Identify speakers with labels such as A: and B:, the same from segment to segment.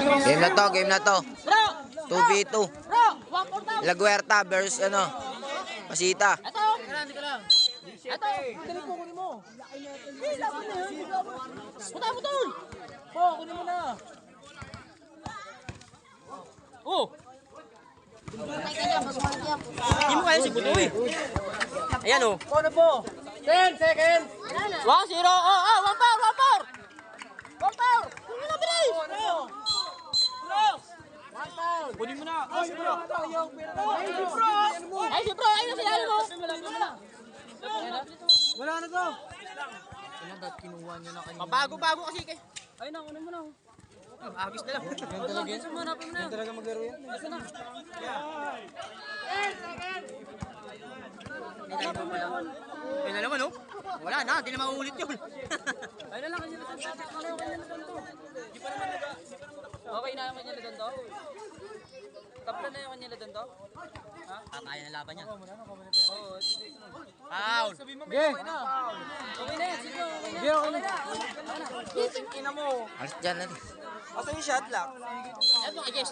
A: Game na to. 2v2. Laguerta versus Pasita.
B: Ito, dali po, kunin mo. Putol! Po, kunin mo na. Oh! Hindi mo kaya si Butoy. Ayan o. Ano po? 10 seconds. 1-0. Oh, 1-4. 1-4. Kunin mo na, bilis. Kunin mo na. Ay, si bro. Ay, si bro. Ayun si Lalo mo. Wala na to. Wala na, kinuha niya na kanina. Bago kasi kay. Ayun na, kunin mo na. Agis na lang. Yan talaga yan. Yan talaga maglaro yan. Basta na. Ayun na naman, oh. Wala na, hindi na mauulit yun. Ayun na lang, kanya na ganito. Okay na yung kanya na ganito? Tapla na yung kanya na ganito? Ha? Kaya na laban yan. Foul! Sabi mo, may okay na. Okay na yan, sige. Okay na. Ina mo.
A: Alis dyan na.
B: Asa yung shot lock? Ito, I guess.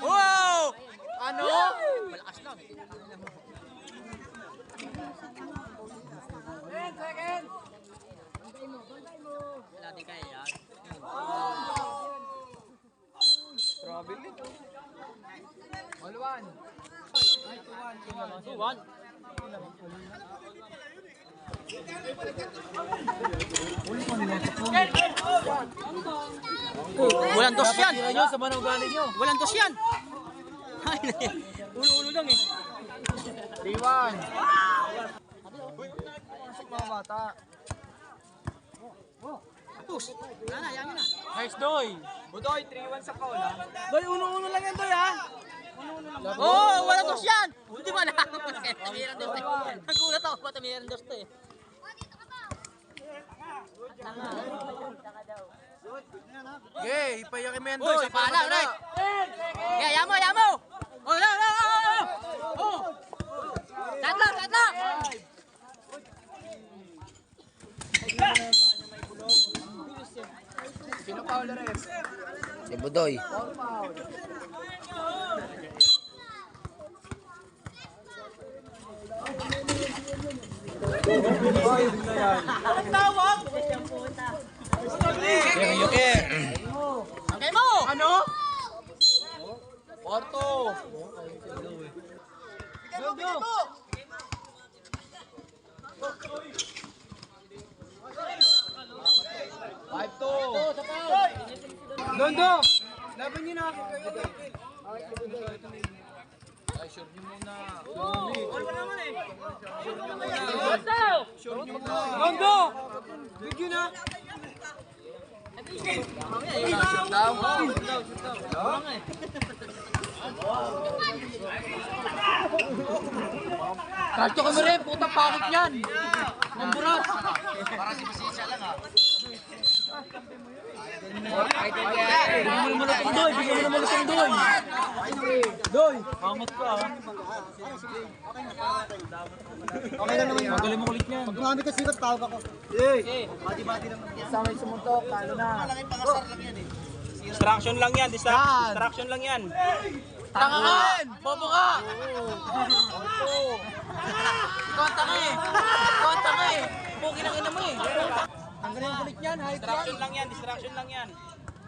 B: Wow! Ano? Malakas lang. 10 seconds! Wala di kaya yan. Grabe ito. All one. 2-1. Walang dos yan. Walang dos yan. Ulo-ulo lang eh. 3-1. Pasok mga bata. Push. Yan na. Nice, Doy. Budoy, 3-1 sa foul ha. Doy, uno-uno lang yan, Doy ha. Oh, walang dos yan. Hindi ba na? Tamiran dos eh. Nagulat ako pa, tamiran dos to eh.
C: Okay, ipayakin mo yan,
B: Doy. Sa pala, right? Yamo. Oh, no. Oh. Tatlo.
C: Sino Paolo Reyes?
A: Si Budoy.
B: Ang tawag?
C: Yuki.
B: Okay mo! Ano?
C: Porto.
B: Bigyan mo!
C: Dondo! Laban niyo na. Ay, sure niyo muna.
B: Wala naman eh.
C: Sure niyo muna. Dondo! Bigyan na. Shoot down.
B: Kalto ka mo rin, putang pakot yan. Mamburat.
C: Para si Pasisya lang ha.
B: Bigyan mo naman ng Doy. Doy, pangot ka ha.
C: Okay lang naman yun.
B: Magaling mo kulit niyan.
C: Pag kumamit ka sikat, tawag ako. Bati-bati naman. Sama yung sumuntok, talo na. Malaking pangasar lang yan eh.
B: Distraction lang yan. Distraction lang yan. Tanga ka! Bobo ka! Ikaw ang tanga eh. Buki ng ina mo eh.
C: Tanggalin yung kulit niyan, high
B: Distraction lang yan.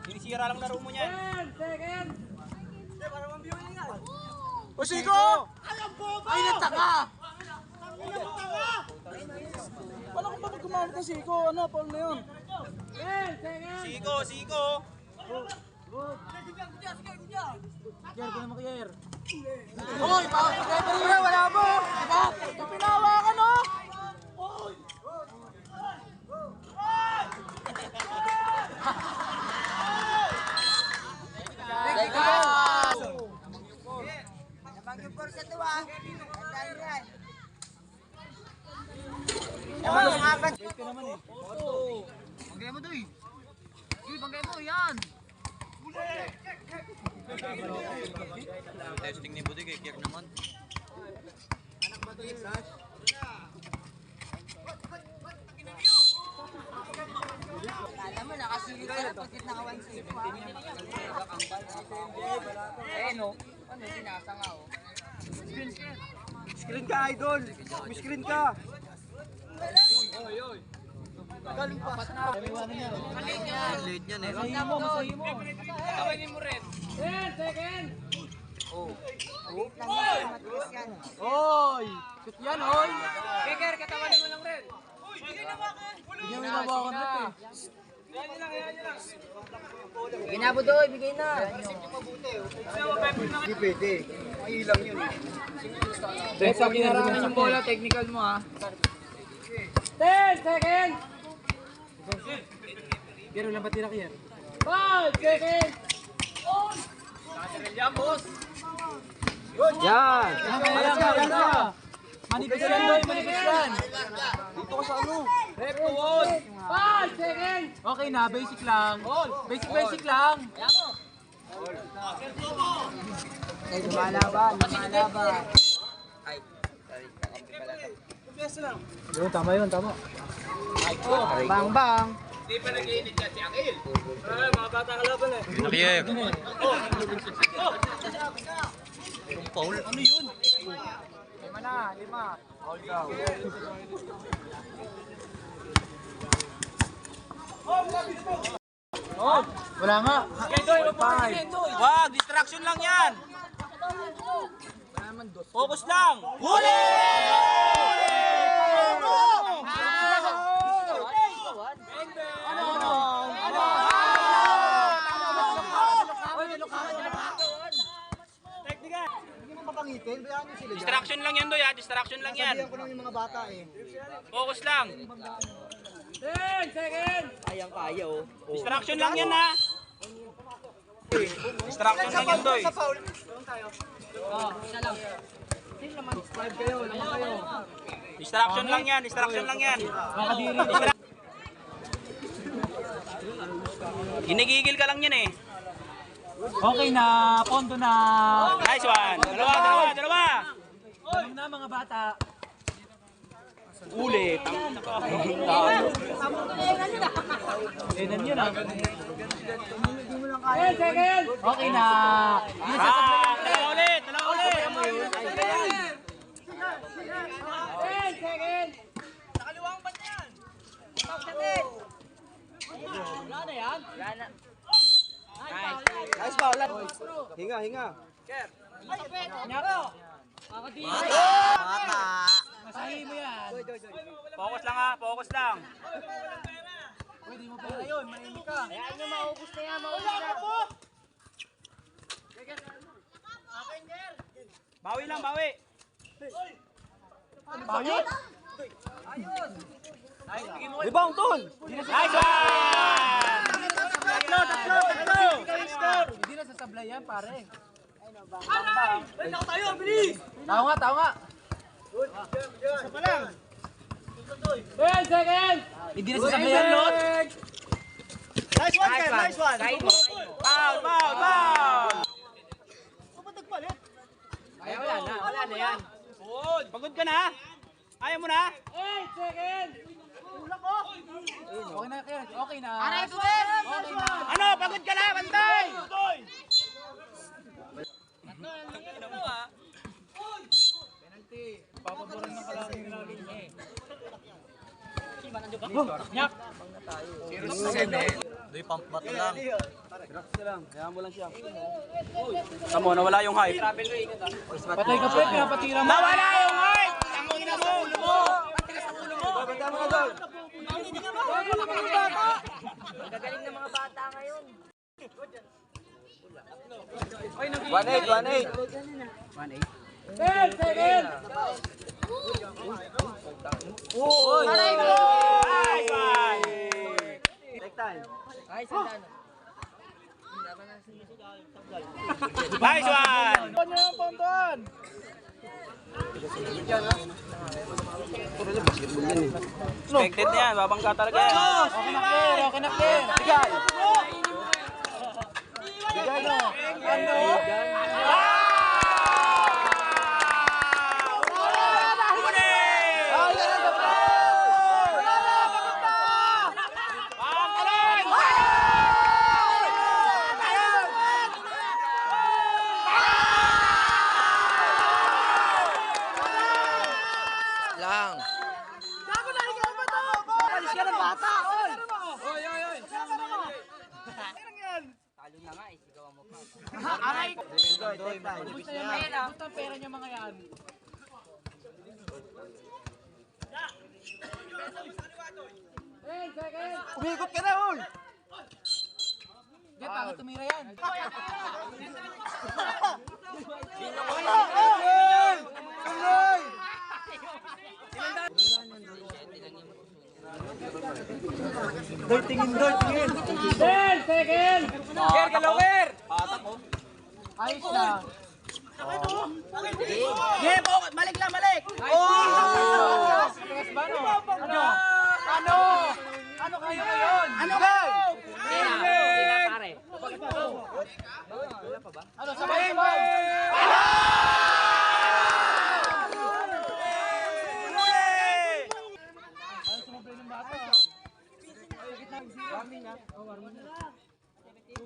B: Sinisira lang laro mo yan. 10 seconds!
C: O Siko!
B: Ay, natanga!
C: Paano kung bakit gumamit ng Siko? Ano, Paul na yun?
B: 10 seconds! Siko!
C: Kier, ko naman Kier.
B: Hoy! Wala mo! Pinawa ka no?
D: Bangkit por sa tuwa. Tandaan yan.
C: Wait ka naman eh.
B: Banggay mo doy. Banggay mo yan.
A: Testing ni Budoy kay Kier naman.
C: Anak ba ito yung Sash?
D: Kala mo, nakasilip Pagkit naka 1-0
C: Screen ka, idol. May screen ka. Galing pass na.
A: Late yan eh.
C: Oy! Shoot yan, oy!
B: Keker, katawanin mo lang rin.
C: Bigyan mo yung nabakan na eh.
D: Bigay na, Budoy, bigay na.
C: Hindi pwede. Ilang yun.
B: Pag hinarangan yung bola, technical mo ha. 10 seconds!
C: Pero lang ba tira kaya?
B: 5 seconds!
C: Yan!
B: Ayan ka!
C: Manipis yan, boy. Manipis yan. Dito ka sa ano?
B: Rep to wall! 5 seconds!
C: Okay na, basic lang. Basic lang.
D: Lumalaban, lumalaban.
A: Ay, sorry.
C: Yun, tama yun, tama.
D: Bang, bang.
A: Nakiyek. Paul, ano yun?
C: 5 na, 5. All down. Oh, wala nga.
B: Wag, distraction lang yan! Focus lang! Huli!
C: Mapangitin, bayaan nyo sila dyan.
B: Distraction lang yan, Doy ha? Distraction lang yan.
C: Sabihan ko lang yung mga bata eh.
B: Focus lang. 10 seconds! Kayang-kaya oh. Distraction lang yan ha? Distraction lang yan, Doy. Distraction lang yan, distraction lang yan. Ginigigil ka lang yan eh.
C: Okay na, pondo na.
B: Nice one. Dalawa.
C: Tanong na mga bata.
B: Ulit.
C: Enan yun ah.
B: 10 seconds.
C: Okay na.
B: Dalawa ulit. 10 seconds. Nakaliwang ba yan? Wala na yan? Wala na.
C: Nice ba? Hinga.
A: Bata.
C: Masahin mo yan.
B: Focus lang ha, focus lang.
C: Pwede mo pera yun, mainit ka.
D: Ayan nyo, maubos na yan, maubos na.
B: Bawi lang, bawi.
C: Bakit?
B: Rebound, tol. Nice one! Tatlo.
C: Hindi na sasablay yan, pare.
B: Tayo, bilis!
C: Tao nga.
B: 10 seconds!
C: Hindi na sasablay yan, Lot.
B: Nice one! Foul!
D: Wala na yan.
B: Pagod ka na? Ayaw mo na? 8 seconds!
C: Okay na.
D: Aray, tuwin!
B: Ano? Pagod ka na? Bantay!
C: Papaboran ng kalahing namin eh.
A: Doy, pump bato lang.
B: Tamo, nawala yung hype.
C: Patay ka pre, pinapatira mo.
B: Nawala yung hype! Tamo, ina mo! Ulo mo!
D: Gagaling ng mga bata ngayon.
B: 10 seconds!
D: Aray mo!
B: Nice one!
D: Ay, sandaan.
B: Nice one! Expected yan, babangka talaga yan.
C: Okay na clear. Bigay. bata, oy!
B: Oy, oy, oy.
D: Talo na nga eh, sigawan mo pa.
B: Aray.
C: Doy, take time.
B: Gusto niya pera. Gusto ang pera niya mga yan.
C: Umikot ka na, oy!
B: Hindi, pangit tumira yan.
C: Tuloy! Doy, tingin, Doy, tingin.
B: Ger, galawer! Ayos na.
C: Balik lang, balik!
B: Oh! Yes ba, no? Ano? Ano? Ano kayo ngayon?
C: Ano ka?
B: Ano, sabay, sabay!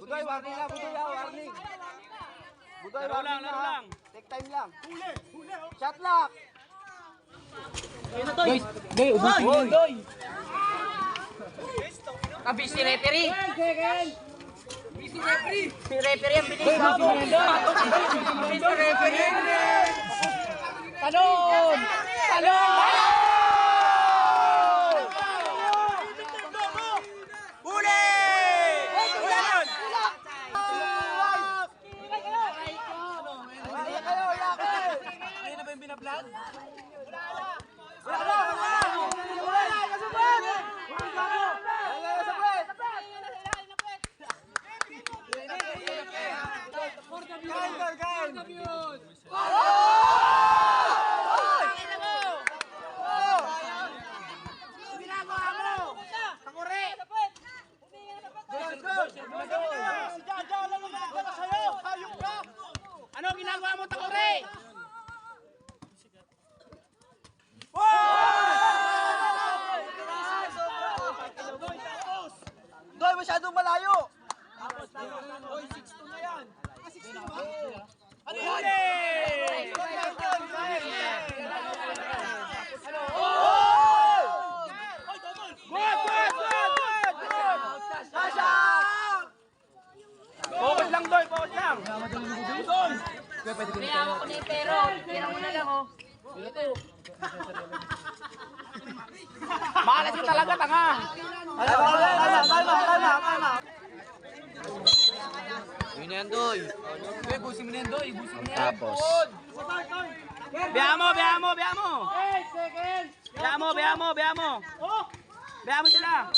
C: Budoy, warning lang, Budoy, warning. Budoy, warning lang. Take time lang. Shot lock.
B: Guys, guys, ubusin mo yun, Doy.
D: Kabi si referee. Si referee ang bilis. Si referee.
B: Talon! Talon!
C: Huli! Ulan! Wala kayo, wala kayo.
B: Ayun na ba yung binablog?
C: Wala, kasabay! Kasabay! Kain, kain!
B: Ano ginagawa mo, Takore?
C: Doy, masyadong malayo!
B: Ano yun?
C: Focus lang, Doy, focus lang!
D: May hawak ko na yung pero. Tira mo na lang oh.
B: Malas mo talaga, tanga.
C: Kalma.
A: Yun na yan, Doy.
B: Uy, busin mo na yan, Doy. Busin mo na yan.
A: Tapos.
C: Biya mo! Biya mo sila!